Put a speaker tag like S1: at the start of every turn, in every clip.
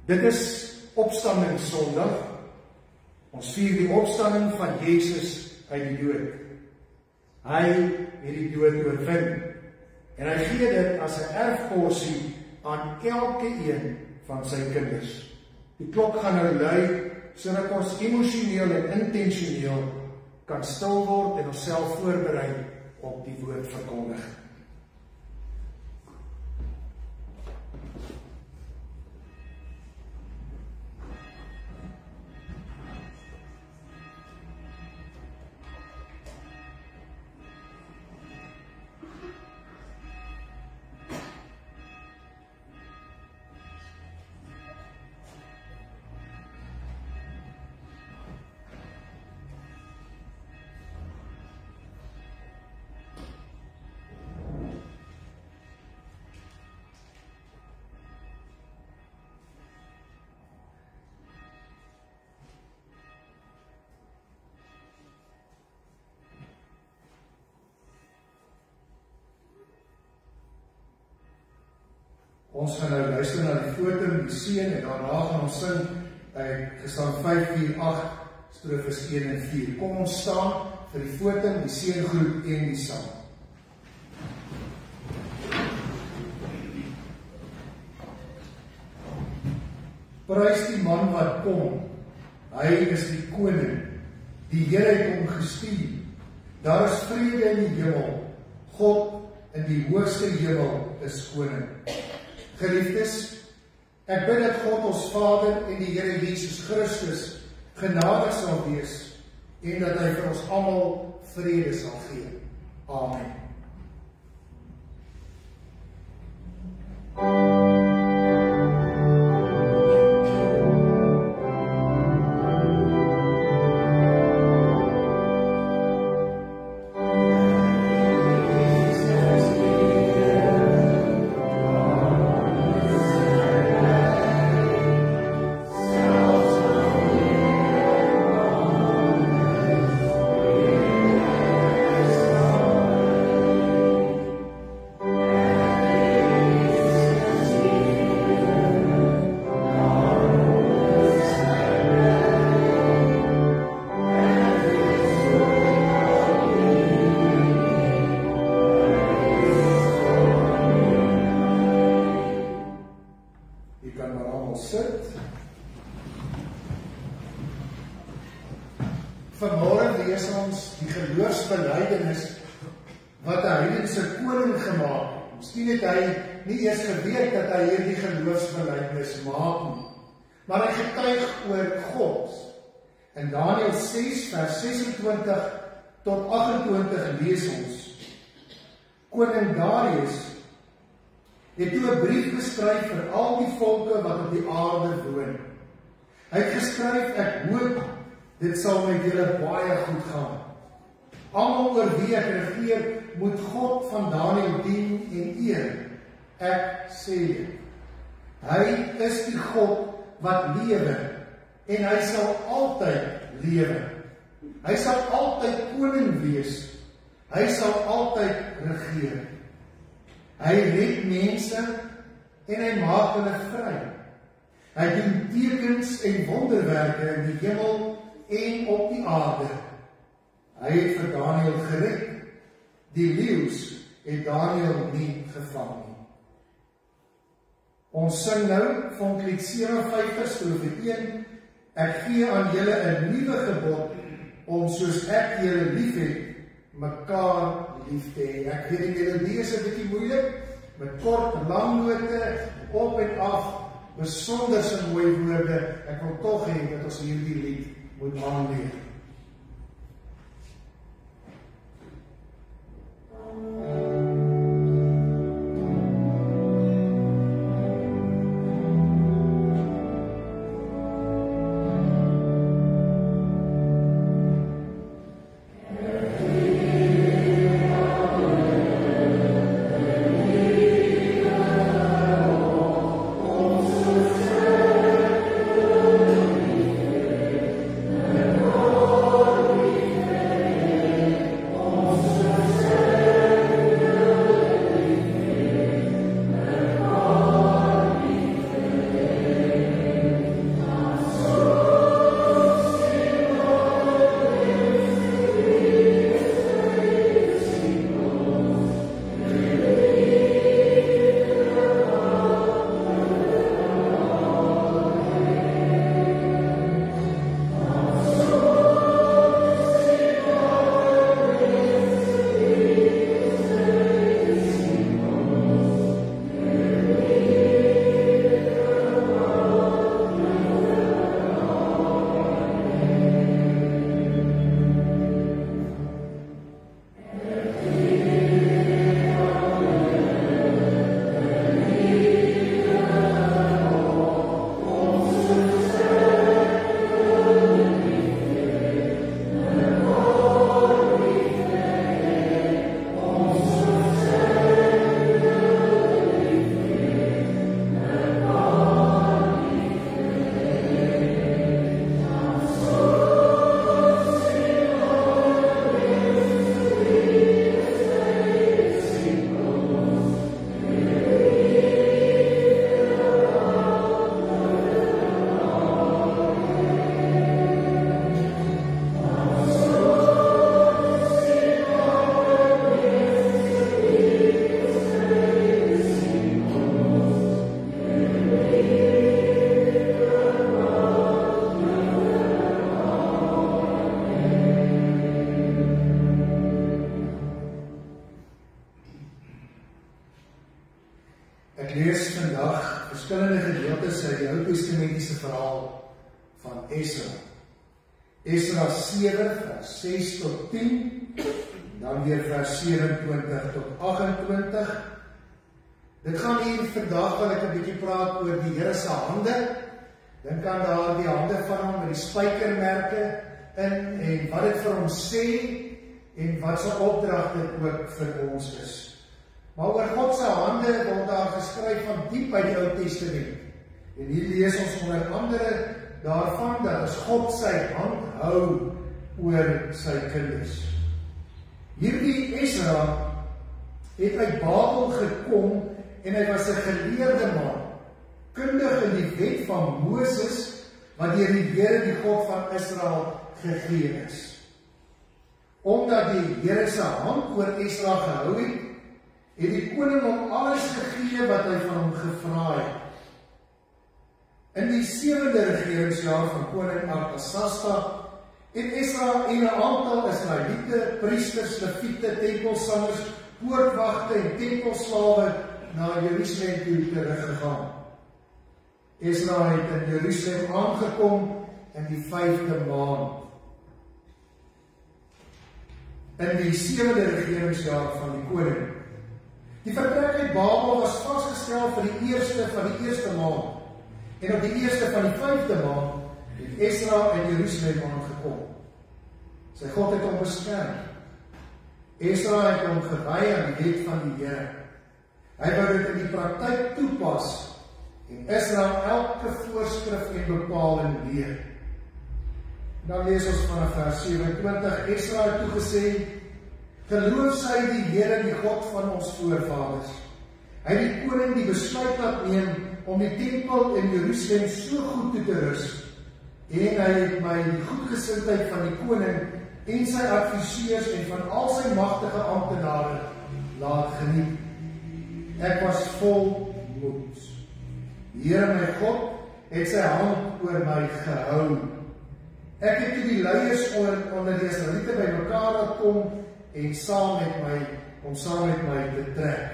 S1: Dit is opstandingssondag. Ons vier die opstanding van Jesus uit die dood. Hy het die dood oorwin. En hy gee dit as 'n erfporsie aan elke een van sy kinders. Die klok gaan nou lui, sodat ons emosioneel en intentioneel kan stil word en onsself voorberei op die woordverkondiging. Ons gaan nou luister na die fotum, die seën, en daarna gaan ons sing Gesang 548, strofes 1 en 4. Kom ons staan vir die fotum, die seëngroet en die sang. Prys die man wat kom, hy is die koning, die Here het hom gestuur. Daar is vrede in die hemel, God in die hoogste hemel is koning. Geliefdes, ek bid dat God ons Vader en die Here Jesus Christus genadig sal wees en dat hy vir ons almal vrede sal gee. Amen. Vanmorgen lees ons die geloofsbelijdenis wat 'n heidense koning gemaak het. Miskien het hy nie eers geweet dat hy hierdie geloofsbelijdenis maak nie, maar hy getuig oor God. In Daniël 6 vers 26 tot 28 lees ons: Koning Darius het toe 'n brief geskryf vir al die volke wat op die aarde woon. Hy het geskryf: ek hoop dit sal met julle baie goed gaan. Almal oor wie ek regeer, moet God van Daniël dien en eer. Ek sê dit. Hy is die God wat lewe en hy sal altyd lewe. Hy sal altyd koning wees. Hy sal altyd regeer. Hy red mense en hy maak hulle vry. Hy doen tekens en wonderwerke in die hemel en op die aarde. Hy het vir Daniël gered. Die leeu's het Daniël nie gevang nie. Ons sing nou van lied 57 strofe 1. Ek gee aan julle 'n nuwe gebod, om soos ek julle liefhet, mekaar lief te hê. Ek weet die melodie is 'n bietjie moeilik, met kort, lang note, op en af, besonder se mooi woorde. Ek wil tog hê dat ons hierdie lied moet aanleer. uit die Ou Testamentiese verhaal van Esra. Esra 7 vers 6 tot 10, en dan weer vers 27 tot 28. Dit gaan hier vandag wil ek 'n bietjie praat oor die Here se hande. Dink aan daar die hande van hom met die spykermerke in en wat dit vir hom sê en wat sy opdrag dit ook vir ons is. Maar oor God se hande word daar geskryf van diep uit die Ou Testament. En hier lees ons onder andere daarvan dat as God sy hand hou oor sy kinders. Hierdie Esra het uit Babel gekom en hy was 'n geleerde man, kundig in die wet van Moses, wat deur die Here die God van Israel gegee is. Omdat die Here se hand oor Esra gehou het, het die koning hom alles gegee wat hy van hom gevra het. In die 7de regeringsjaar van koning Artasasta het Esra en 'n aantal Israeliete, priesters, leviete, tempelsangers, poortwagte en tempelslawe na Jerusalem toe teruggegaan. Esra het in Jerusalem aangekom in die 5de maand. In die 7de regeringsjaar van die koning. Die vertrek uit Babel was vasgestel vir die eerste van die eerste maand. En op die eerste van die 5de maand het Esra in Jerusalem aangekom. Sy God het hom beskerm. Esra het hom gewy aan die wet van die Here. Hy wou dit in die praktyk toepas en Esra elke voorskrif en bepaling leer. Dan lees ons vanaf vers 27, Esra het toegesê, geloof sy die Here, die God van ons voorvaders. Hy het die koning die besluit laat neem om die tempel in Jerusalem so goed toe te rus, en hy het my die goedgesindheid van die koning en sy adviseurs en van al sy magtige amptenare laat geniet. Ek was vol moed. Die Here my God het sy hand oor my gehou. Ek het toe die leiers onder die Israeliete bymekaar laat kom en saam met my te trek.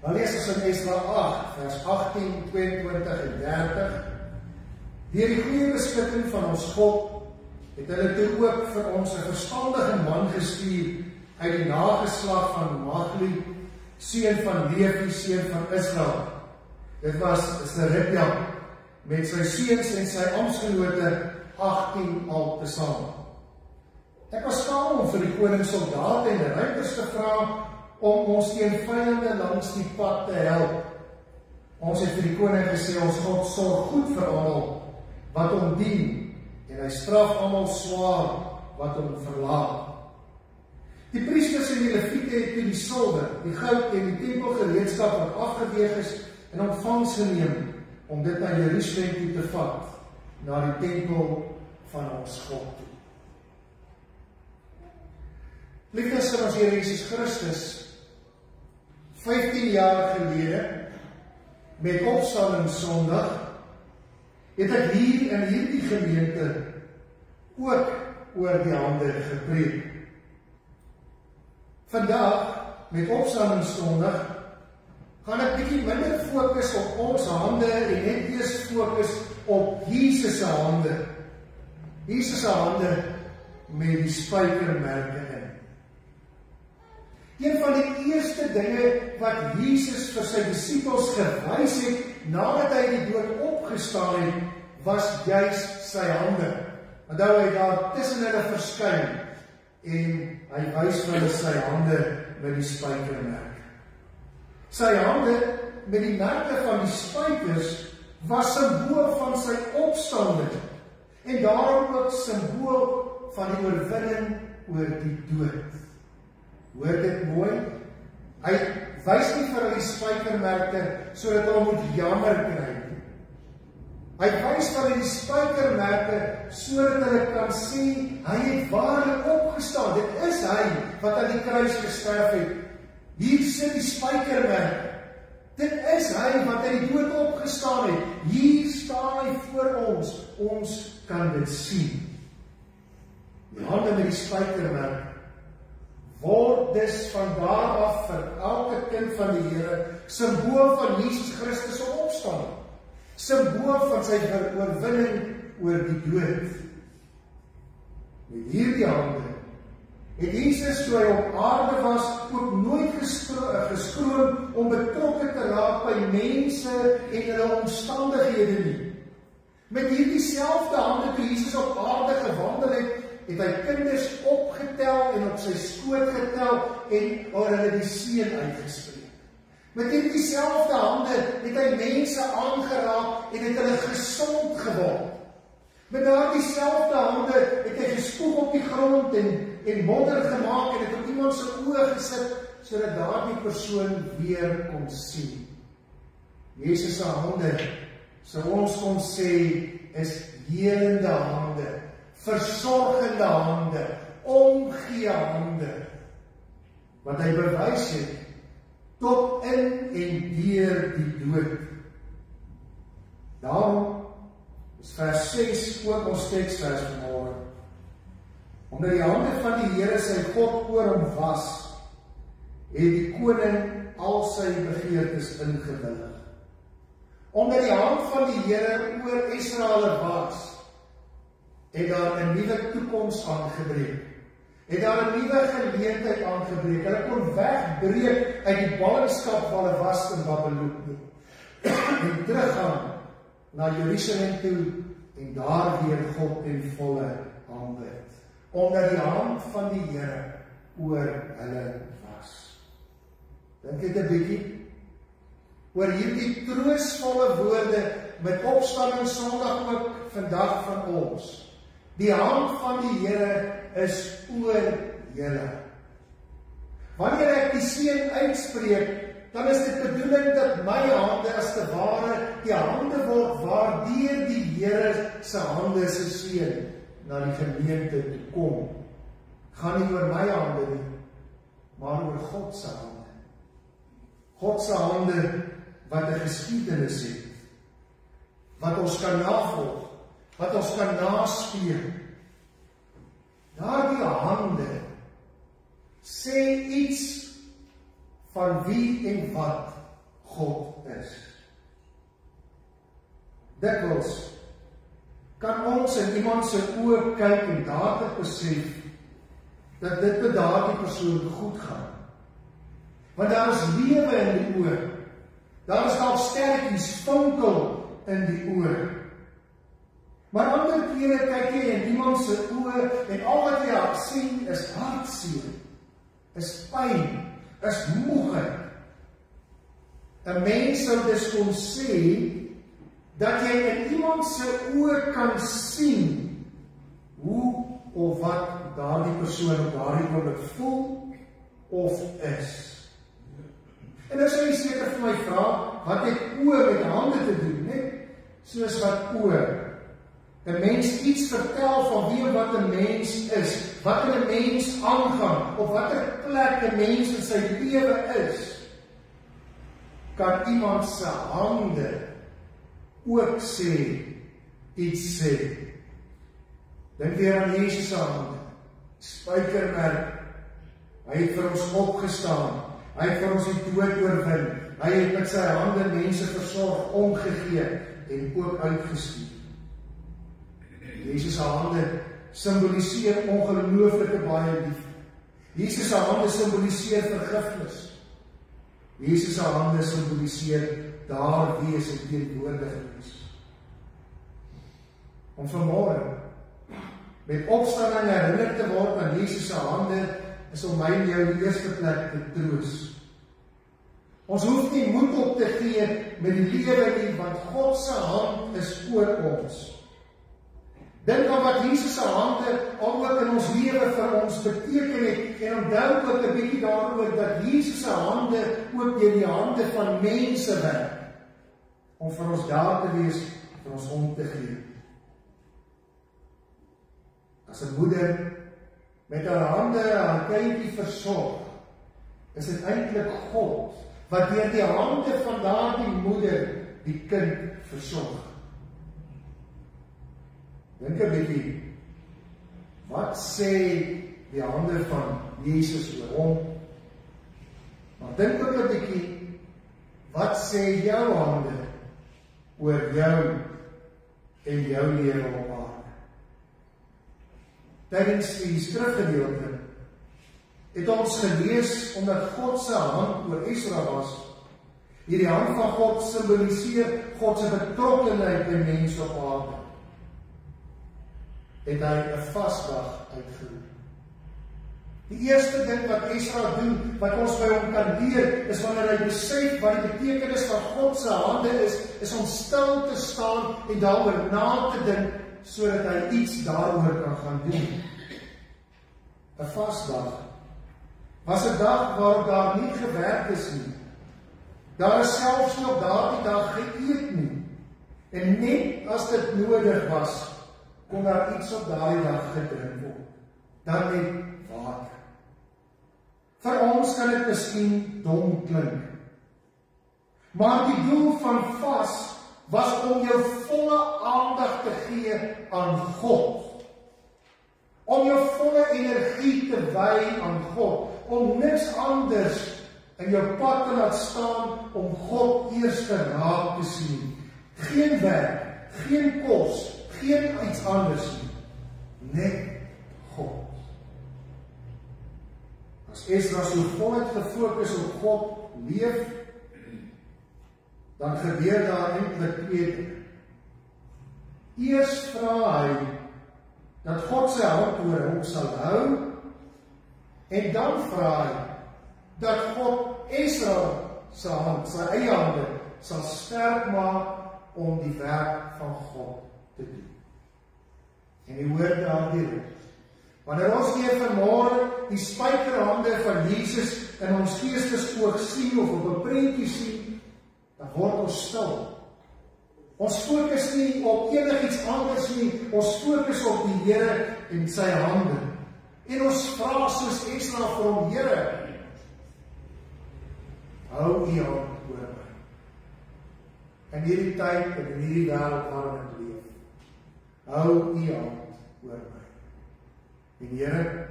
S1: Dan lees ons in Esra 8, vers 18, 22 en 30. Deur die goeie beskikking van ons God het hulle toe ook vir ons 'n verstandige man gestuur uit die nageslag van Magli, seun van Levi, seun van Israel. Dit was Serepja met sy seuns en sy amptgenote 18 al tesaam. Ek was skaam om vir die koning soldate en die ruiters te vra om ons teen vyande langs die pad te help. Ons het vir die koning gesê, ons God sorg goed vir almal wat hom dien en hy straf almal swaar wat hom verlaat. Die priesters en die leviete het toe die silwer, die goud en die tempelgereedskap wat afgeweeg is in ontvangs geneem om dit na Jerusalem toe te vat, na die tempel van ons God toe. Liefdes van ons Here Jesus Christus, 15 jaar gelede, met Opstanding Sondag, het ek hier in hierdie gemeente ook oor die hande gepreek. Vandag, met Opstanding Sondag, gaan ek bietjie minder fokus op ons hande en net eers fokus op Jesus se hande. Jesus se hande met die spykermerke in. Een van die eerste dinge wat Jesus vir sy disippels gewys het, nadat hy die dood opgestaan het, was juis sy hande. Onthou hy daar tussen hulle verskyn en hy wys vir hulle sy hande met die spykermerke. Sy hande met die merke van die spykers was simbool van sy opstanding en daarom ook simbool van die oorwinning oor die dood. Hoor dit mooi? Hy wys nie vir hulle die spykermerke sodat hulle moet jammer kry nie. Hy wys vir hulle die spykermerke sodat hulle kan sê hy het waarlik opgestaan. Dit is hy wat aan die kruis gesterf het. Hier sit die spykermerke. Dit is hy wat uit die dood opgestaan het. Hier staan hy voor ons. Ons kan dit sien. Die hande met die spykermerke word dus van daar af vir elke kind van die Here simbool van Jesus Christus se opstanding. simbool van sy oorwinning oor die dood. Met hierdie hande het Jesus, toe hy op aarde was, ook nooit geskroom om betrokke te raak by mense en hulle omstandighede nie. Met hierdie selfde hande, toe Jesus op aarde gewandel het, het hy kinders opgetel en op sy skoot getel en oor hulle die seën uitgespreek. Met hierdie selfde hande het hy mense aangeraak en het hulle gesond geword. Met daardie selfde hande het hy gespoeg op die grond en modder gemaak en het op iemand se oë gesit, sodat daardie persoon weer kon sien. Jesus se hande, sou ons kon sê, is helende hande, versorgende hande, omgee hande, wat hy bewys het, tot in en deur die dood. Daarom is vers 6 ook ons teksvers vanmôre. Omdat die hande van die Here sy God oor hom was, het die koning al sy begeertes ingewillig. Omdat die hand van die Here oor Israel was, het daar 'n nuwe toekoms aangebreek. Het daar 'n nuwe geleentheid aangebreek. Hulle kon wegbreek uit die ballingskap waar hulle was in Babylonië. En teruggaan na Jerusalem toe en daar weer God in volle aanbid. Omdat die hand van die Here oor hulle was. Dink net 'n bietjie oor hierdie troostvolle woorde met opstanding Sondag ook vandag van ons. Die hand van die Here is oor julle. Wanneer ek die seën uitspreek, dan is dit bedoeling dat my hande as te ware die hande word waardeur die Here se hande se seën na die gemeente toe kom. Gaan nie oor my hande nie, maar oor God se hande. God se hande wat 'n geskiedenis het, wat ons kan navolg, wat ons kan naspeur. Daardie hande sê iets van wie en wat God is. Dikwels kan ons in iemand se oë kyk en dadelik besef dat dit met daardie persoon goed gaan. Want daar is lewe in die oë. Daar is dalk sterretjies fonkel in die oë. Maar ander kere kyk jy in iemand se oë en al wat jy sien is hartseer, is pyn, is moegheid. 'n Mens sou dus kon sê dat jy in iemand se oë kan sien hoe of wat daardie persoon op daardie oomblik voel of is. En nou sou jy seker vir my vra, wat het oë met hande te doen, net soos wat oë 'n mens iets vertel van wie en wat 'n mens is, wat 'n mens aangaan, op watter plek 'n mens in sy lewe is, kan iemand se hande ook iets sê. Dink weer aan Jesus se hande, spykermerk. Hy het vir ons opgestaan, hy het vir ons die dood oorwin, hy het met sy hande mense versorg, omgegee en ook uitgestuur. Jesus se hande symboliseer ongelooflike baie liefde. Jesus se hande symboliseer vergifnis. Jesus se hande symboliseer daar wees en teenwoordig wees. Om vanmôre met opstanding herinner te word aan Jesus se hande is om my en jou in die eerste plek te troos. Ons hoef nie moed op te gee met die lewe nie, want God se hand is oor ons. Dink aan wat Jesus se hande ook in ons lewe vir ons beteken het en onthou ook 'n bietjie daaroor dat Jesus se hande ook deur die hande van mense werk om vir ons daar te wees, vir ons om te gee. As 'n moeder met haar hande haar kindjie versorg, is dit eintlik God wat deur die hande van daardie moeder die kind versorg. Dink 'n bietjie, wat sê die hande van Jesus oor hom? Maar dink ook 'n bietjie, wat sê jou hande oor jou en jou lewe op aarde. Tydens die skrifgedeelte het ons gelees omdat God se hand oor Israel was. Hierdie hand van God simboliseer God se betrokkenheid by mense op aarde. Het hy 'n vasdag uitgeroep. Die eerste ding wat Israel doen, wat ons by hom kan leer, is wanneer hy besef wat die betekenis van God se hande is om stil te staan en daaroor na te dink, sodat hy iets daaroor kan gaan doen. 'n Vasdag was 'n dag waarop daar nie gewerk is nie. Daar is selfs nie op daardie dag geëet nie. En net as dit nodig was, kon daar iets op daardie dag gedrink word. Dan net water. Vir ons kan dit miskien dom klink. Maar die doel van vas was om jou volle aandag te gee aan God. Om jou volle energie te wy aan God. Om niks anders in jou pad te laat staan om God eers te raak te sien. Geen werk, geen kos, geen iets anders nie. Net God. As Esdra so voluit gefokus op God leef, dan gebeur daar eintlik twee dinge. Eers vra hy dat God sy hand oor hom sal hou, en dan vra hy dat God Esdra se hand, sy eie hande, sal sterk maak om die werk van God te doen. En jy hoor daardie rug. Wanneer ons weer vanmôre die spykerhande van Jesus in ons geestesoog sien of op 'n prentjie sien, dan word ons stil. Ons fokus nie op enigiets anders nie, ons fokus op die Here en sy hande. En ons vra soos Esdra vir hom, Here, hou U hand oor my. In hierdie tyd en in hierdie wêreld waarin ek leef, hou U hand oor my. En Here,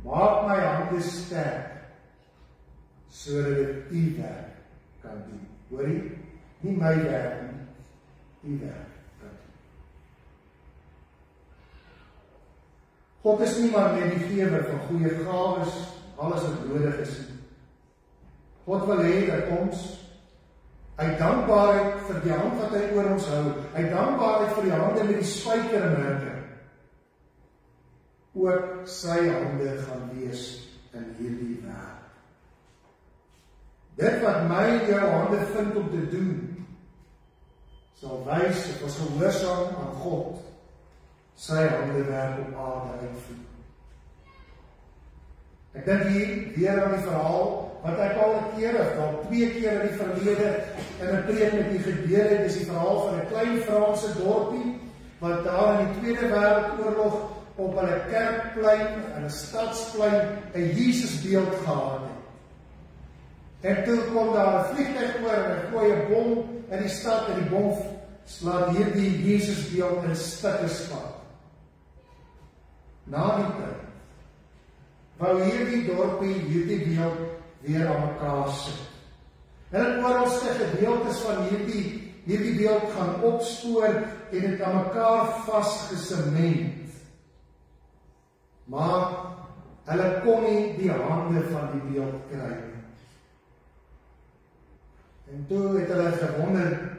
S1: maak my hande sterk, sodat ek U werk kan doen. Hoor jy? Nie my werk nie, U werk kan doen. God is nie maar net die gewer van goeie gawes, alles wat nodig is nie. God wil hê dat ons uit dankbaarheid vir die hand wat hy oor ons hou, uit dankbaarheid vir die hande met die spykermerke, ook sy hande gaan wees in hierdie wêreld. Dit wat my en jou hande vind om te doen, sal wys dat ons gehoorsaam aan God sy hande werk op aarde uitvoer. Ek dink hier weer aan die verhaal wat ek al 'n keer of al 2 keer in die verlede in 'n preek met u gedeel het. Dis die verhaal van 'n klein Franse dorpie wat daar in die Tweede Wêreldoorlog op hulle kerkplein en 'n stadsplein 'n Jesusbeeld gehad het. En toe kom daar 'n vliegtuig oor en hy gooi 'n bom in die stad en die bom slaat hierdie Jesusbeeld in stukke spat. Na die tyd wou hierdie dorpie hierdie beeld weer aan mekaar sit. En oralste gedeeltes van hierdie beeld gaan opspoor en dit aan mekaar vasgesement. Maar hulle kon nie die hande van die beeld kry nie. En toe het hulle gewonder,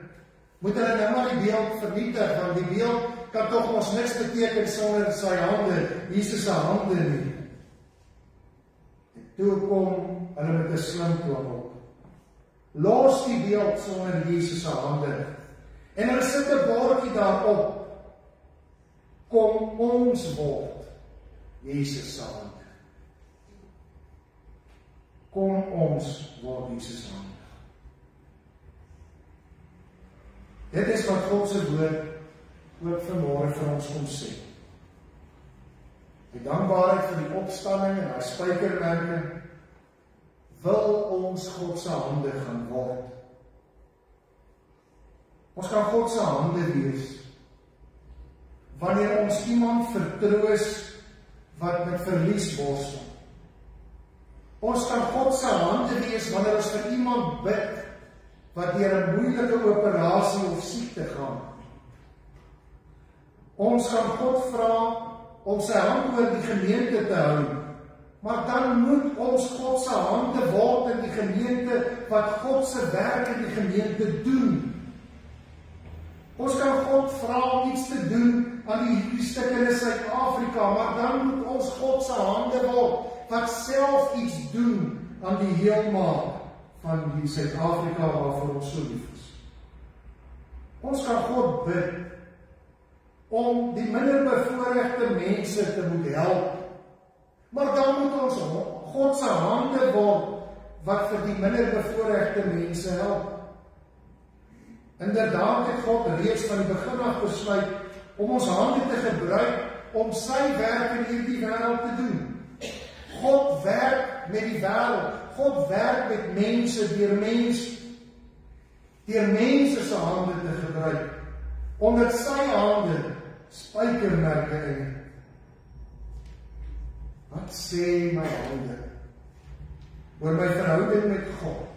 S1: moet hulle nou maar die beeld vernietig, want die beeld kan tog ons niks beteken sonder sy hande, Jesus se hande nie. En toe kom hulle met 'n slim plan op. Los die beeld sonder Jesus se hande. En hulle sit 'n bordjie daarop. Kom ons word Jesus se hande. Kom ons word Jesus se hande. Dit is wat God se woord ook vanmôre vir ons kom sê. Die dankbaarheid vir die opstanding en daai spykermerke wil ons God se hande gaan word. Ons kan God se hande wees wanneer ons iemand vertroos wat met verlies worstel. Ons kan God se hande wees wanneer ons vir iemand bid wat deur 'n moeilike operasie of siekte gaan. Ons gaan God vra om sy hand oor die gemeente te hou, maar dan moet ons God se hande word in die gemeente, wat God se werk in die gemeente doen. Ons kan God vra om iets te doen aan die stukke in Suid-Afrika, maar dan moet ons God se hande word, wat self iets doen aan die heelmaak van die Suid-Afrika waarvoor ons so lief is. Ons kan God bid om die minder bevoorregte mense te moet help, maar dan moet ons God se hande word wat vir die minder bevoorregte mense help. Inderdaad het God reeds van die begin af besluit om ons hande te gebruik om sy werk in hierdie wêreld te doen. God werk met die wêreld. God werk met mense deur mense se hande te gebruik, omdat sy hande spykermerke in. Wat sê my hande oor my verhouding met God?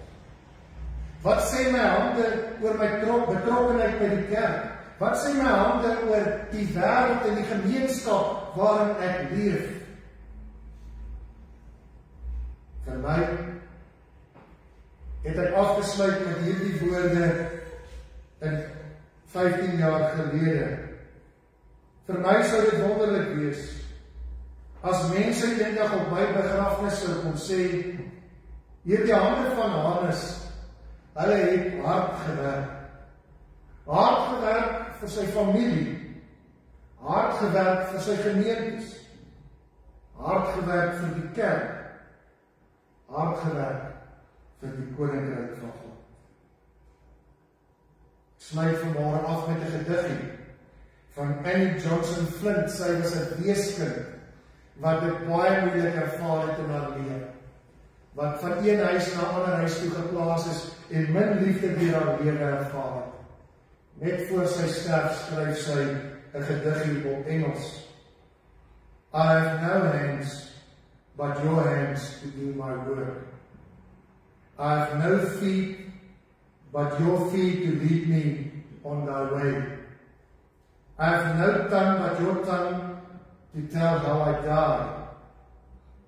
S1: Wat sê my hande oor my betrokkenheid by die kerk? Wat sê my hande oor die wêreld en die gemeenskap waarin ek leef? Vir my het ek afgesluit met hierdie woorde in 15 jaar gelede. Vir my sou dit wonderlik wees as mense eendag op my begrafnis sou kom sê, hierdie hande van Hannes, hulle het hard gewerk. Hard gewerk vir sy familie, hard gewerk vir sy gemeentes, hard gewerk vir die kerk, hard gewerk vir die koninkryk van God. Ek sluit vanmôre af met 'n gediggie van Annie Johnson Flint. Sy was 'n weeskind wat dit baie moeilik ervaar het in haar lewe, wat van een huis na 'n ander huis toe geplaas is en min liefde deur haar lewe ervaar. Net voor sy sterf skryf sy 'n gediggie op Engels. I have no hands but your hands to do my work. I have no feet but your feet to lead me on thy way. I have no tongue but your tongue to tell how I die.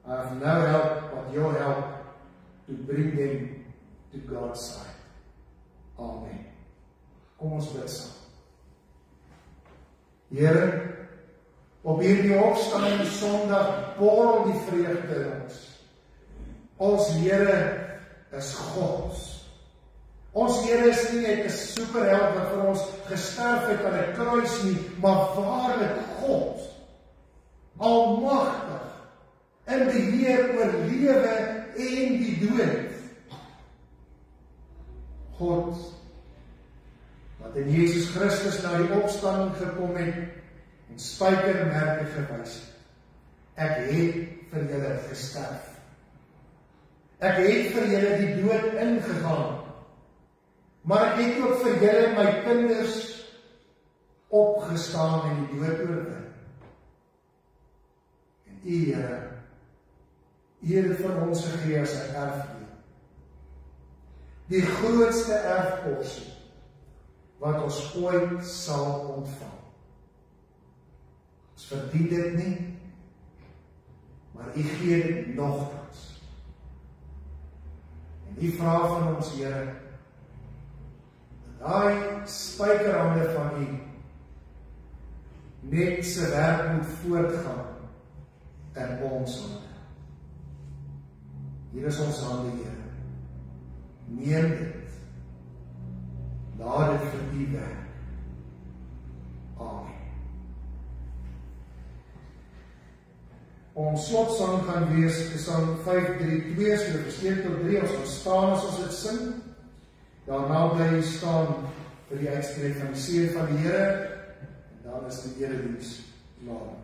S1: I have no help but your help to bring them to God's side. Amen. Kom ons bid saam. Here, op hierdie opstanding Sondag borrel die vreugde in ons. Ons Here is God. Ons Here is nie net 'n superheld wat vir ons gesterf het aan 'n kruis nie, maar waarlik God, almagtig, in beheer oor lewe en die dood. God, wat in Jesus Christus na die opstanding gekom het en spykermerke gewys het. Ek het vir julle gesterf. Ek het vir julle die dood ingegaan. Maar ek het ook vir julle my kinders opgestaan en die dood oorwin. En U, Here, U het vir ons gegee as 'n erfdeel. Die grootste erfporsie wat ons ooit sal ontvang. Ons verdien dit nie, maar U gee dit nogtans. En U vra van ons, Here, dat daai spykerhande van U net se werk moet voortgaan in ons hande. Hier is ons hande, Here. Neem dit. Laat dit vir U werk. Amen. Ons slotsang gaan wees Psalm 5:3-2, so vers 1 tot 3, ons gaan staan as ons dit sing. Daarna bly jy staan vir die uitspreek van die seën van die Here, en dan is die erediens klaar.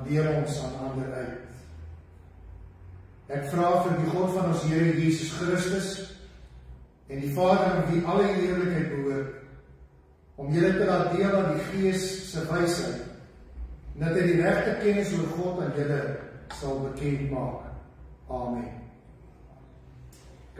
S1: deel ons aan ander uit. Ek vra vir die God van ons Here Jesus Christus en die Vader aan wie alle heerlikheid behoort, om julle te laat deel aan die Gees se wysheid, en dat hy die regte kennis oor God aan julle sal bekend maak. Amen.